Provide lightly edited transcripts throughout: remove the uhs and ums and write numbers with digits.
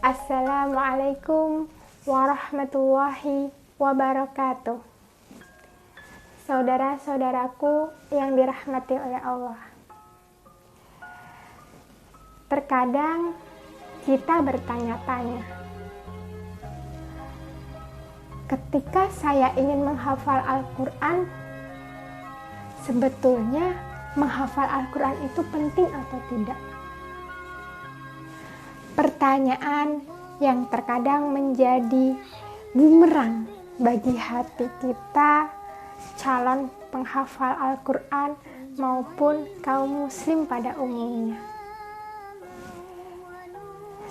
Assalamualaikum warahmatullahi wabarakatuh. Saudara-saudaraku yang dirahmati oleh Allah. Terkadang kita bertanya-tanya, ketika saya ingin menghafal Al-Quran, sebetulnya menghafal Al-Quran itu penting atau tidak? Pertanyaan yang terkadang menjadi bumerang bagi hati kita, calon penghafal Al-Quran maupun kaum muslim pada umumnya.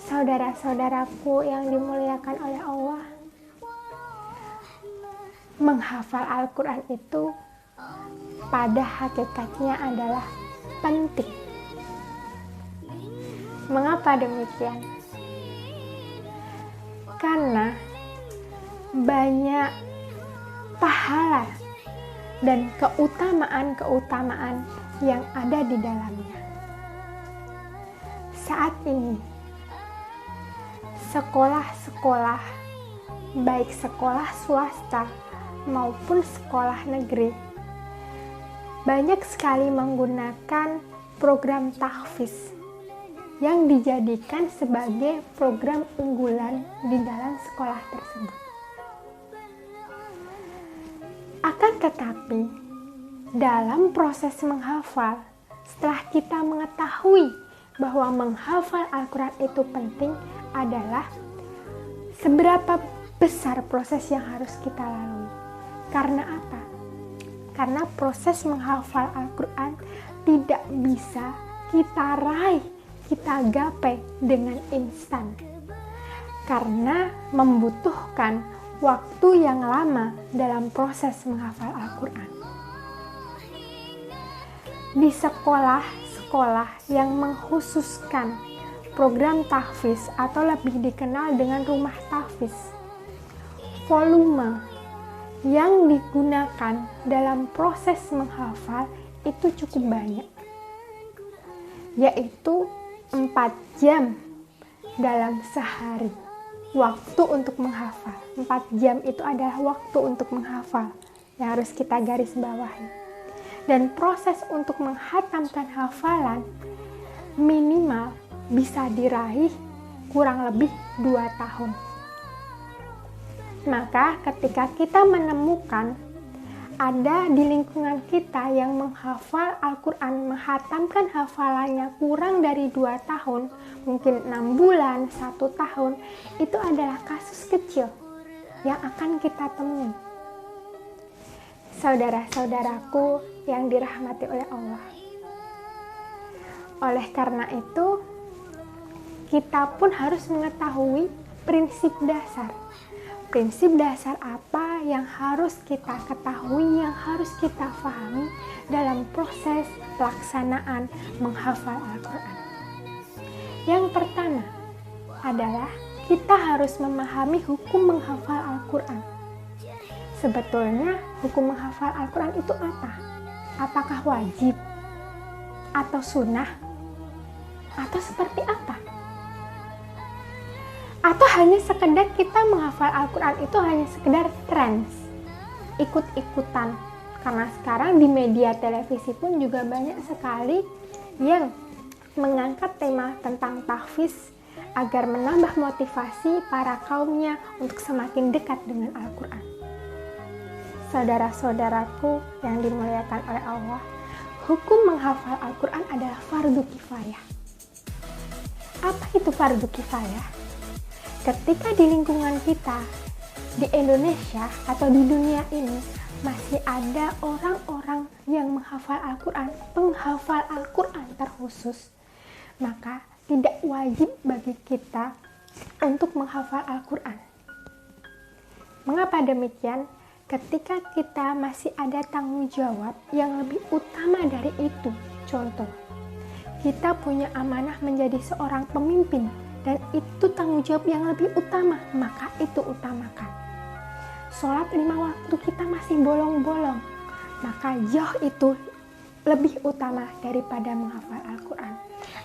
Saudara-saudaraku yang dimuliakan oleh Allah, menghafal Al-Quran itu pada hakikatnya adalah penting. Mengapa demikian? Karena banyak pahala dan keutamaan-keutamaan yang ada di dalamnya. Saat ini, sekolah-sekolah, baik sekolah swasta maupun sekolah negeri, banyak sekali menggunakan program tahfiz yang dijadikan sebagai program unggulan di dalam sekolah tersebut. Akan tetapi, dalam proses menghafal, setelah kita mengetahui bahwa menghafal Al-Quran itu penting, adalah seberapa besar proses yang harus kita lalui. Karena apa? Karena proses menghafal Al-Quran tidak bisa kita raih, kita gapai dengan instan, karena membutuhkan waktu yang lama dalam proses menghafal Al-Quran. Di sekolah-sekolah yang mengkhususkan program tahfiz atau lebih dikenal dengan rumah tahfiz, volume yang digunakan dalam proses menghafal itu cukup banyak, yaitu 4 jam dalam sehari waktu untuk menghafal. 4 jam itu adalah waktu untuk menghafal yang harus kita garis bawahi. Dan proses untuk menghatamkan hafalan minimal bisa diraih kurang lebih 2 tahun. Maka ketika kita menemukan ada di lingkungan kita yang menghafal Al-Quran, menghatamkan hafalannya kurang dari 2 tahun, mungkin 6 bulan, 1 tahun, itu adalah kasus kecil yang akan kita temui. Saudara-saudaraku yang dirahmati oleh Allah. Oleh karena itu, kita pun harus mengetahui prinsip dasar. Prinsip dasar apa yang harus kita ketahui, yang harus kita pahami dalam proses pelaksanaan menghafal Al-Quran. Yang pertama adalah kita harus memahami hukum menghafal Al-Quran. Sebetulnya hukum menghafal Al-Quran itu apa? Apakah wajib? Atau sunnah? Atau seperti apa? Atau hanya sekedar kita menghafal Al-Quran itu hanya sekedar trends, ikut-ikutan. Karena sekarang di media televisi pun juga banyak sekali yang mengangkat tema tentang tahfiz agar menambah motivasi para kaumnya untuk semakin dekat dengan Al-Quran. Saudara-saudaraku yang dimuliakan oleh Allah, hukum menghafal Al-Quran adalah fardu kifayah. Apa itu fardu kifayah? Ketika di lingkungan kita, di Indonesia atau di dunia ini, masih ada orang-orang yang menghafal Al-Quran, penghafal Al-Quran terkhusus, maka tidak wajib bagi kita untuk menghafal Al-Quran. Mengapa demikian? Ketika kita masih ada tanggung jawab yang lebih utama dari itu, contoh, kita punya amanah menjadi seorang pemimpin, dan itu tanggung jawab yang lebih utama, maka itu utamakan. Sholat 5 waktu kita masih bolong-bolong, maka jauh itu lebih utama daripada menghafal Al-Quran.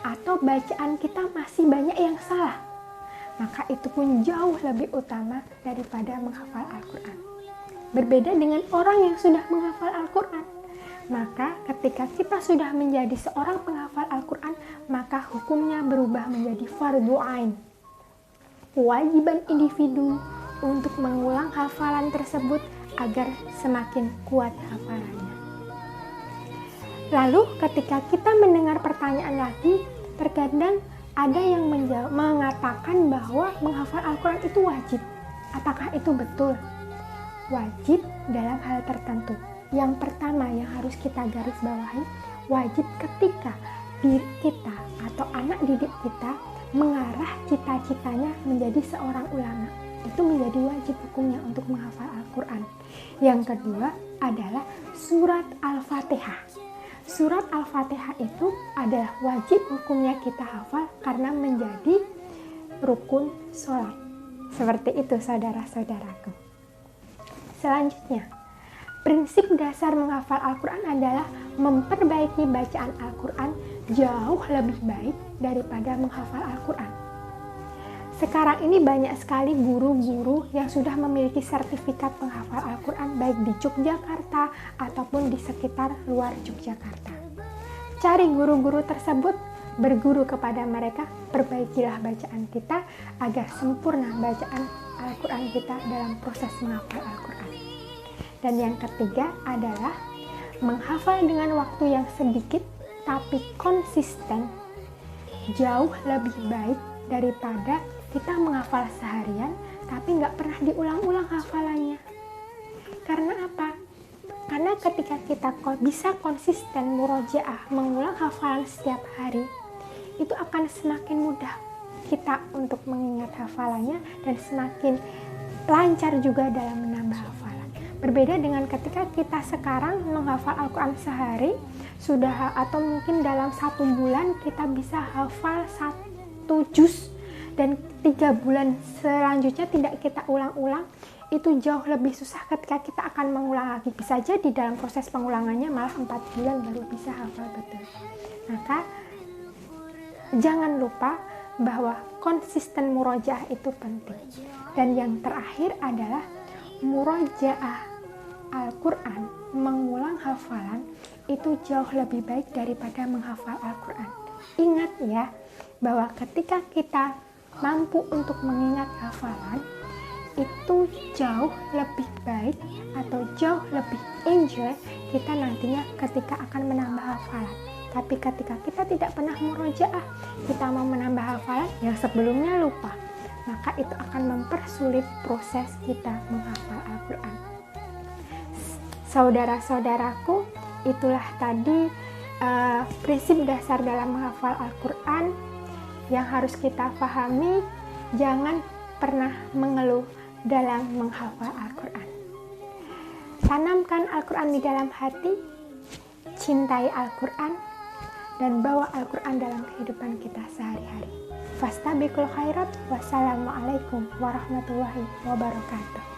Atau bacaan kita masih banyak yang salah, maka itu pun jauh lebih utama daripada menghafal Al-Quran. Berbeda dengan orang yang sudah menghafal Al-Quran, maka ketika kita sudah menjadi seorang penghafal Al-Quran, maka hukumnya berubah menjadi fardu ain, kewajiban individu untuk mengulang hafalan tersebut agar semakin kuat hafalannya. Lalu ketika kita mendengar pertanyaan lagi, terkadang ada yang mengatakan bahwa menghafal Al-Quran itu wajib. Apakah itu betul? Wajib dalam hal tertentu. Yang pertama yang harus kita garis bawahi, wajib ketika diri kita atau anak didik kita mengarah cita-citanya menjadi seorang ulama. Itu menjadi wajib hukumnya untuk menghafal Al-Quran. Yang kedua adalah surat Al-Fatihah. Surat Al-Fatihah itu adalah wajib hukumnya kita hafal karena menjadi rukun sholat. Seperti itu saudara-saudaraku. Selanjutnya, prinsip dasar menghafal Al-Quran adalah memperbaiki bacaan Al-Quran jauh lebih baik daripada menghafal Al-Quran. Sekarang ini banyak sekali guru-guru yang sudah memiliki sertifikat penghafal Al-Quran baik di Yogyakarta ataupun di sekitar luar Yogyakarta. Cari guru-guru tersebut, berguru kepada mereka, perbaikilah bacaan kita agar sempurna bacaan Al-Quran kita dalam proses menghafal Al-Quran. Dan yang ketiga adalah menghafal dengan waktu yang sedikit tapi konsisten jauh lebih baik daripada kita menghafal seharian tapi nggak pernah diulang-ulang hafalannya. Karena apa? Karena ketika kita bisa konsisten murojaah mengulang hafalan setiap hari, itu akan semakin mudah kita untuk mengingat hafalannya dan semakin lancar juga dalam menambah hafalan. Berbeda dengan ketika kita sekarang menghafal Al-Quran sehari sudah, atau mungkin dalam 1 bulan kita bisa hafal 1 juz dan 3 bulan selanjutnya tidak kita ulang-ulang, itu jauh lebih susah ketika kita akan mengulang lagi. Bisa jadi dalam proses pengulangannya malah 4 bulan baru bisa hafal betul. Maka jangan lupa bahwa konsisten murojaah itu penting. Dan yang terakhir adalah murojaah Al-Quran, mengulang hafalan itu jauh lebih baik daripada menghafal Al-Quran. Ingat ya, bahwa ketika kita mampu untuk mengingat hafalan, itu jauh lebih baik atau jauh lebih enjoy kita nantinya ketika akan menambah hafalan. Tapi ketika kita tidak pernah murojaah, kita mau menambah hafalan yang sebelumnya lupa, maka itu akan mempersulit proses kita menghafal Al-Quran. Saudara-saudaraku, itulah tadi prinsip dasar dalam menghafal Al-Quran yang harus kita pahami. Jangan pernah mengeluh dalam menghafal Al-Quran. Tanamkan Al-Quran di dalam hati, cintai Al-Quran, dan bawa Al-Quran dalam kehidupan kita sehari-hari. Fastabiqul khairat. Wassalamualaikum warahmatullahi wabarakatuh.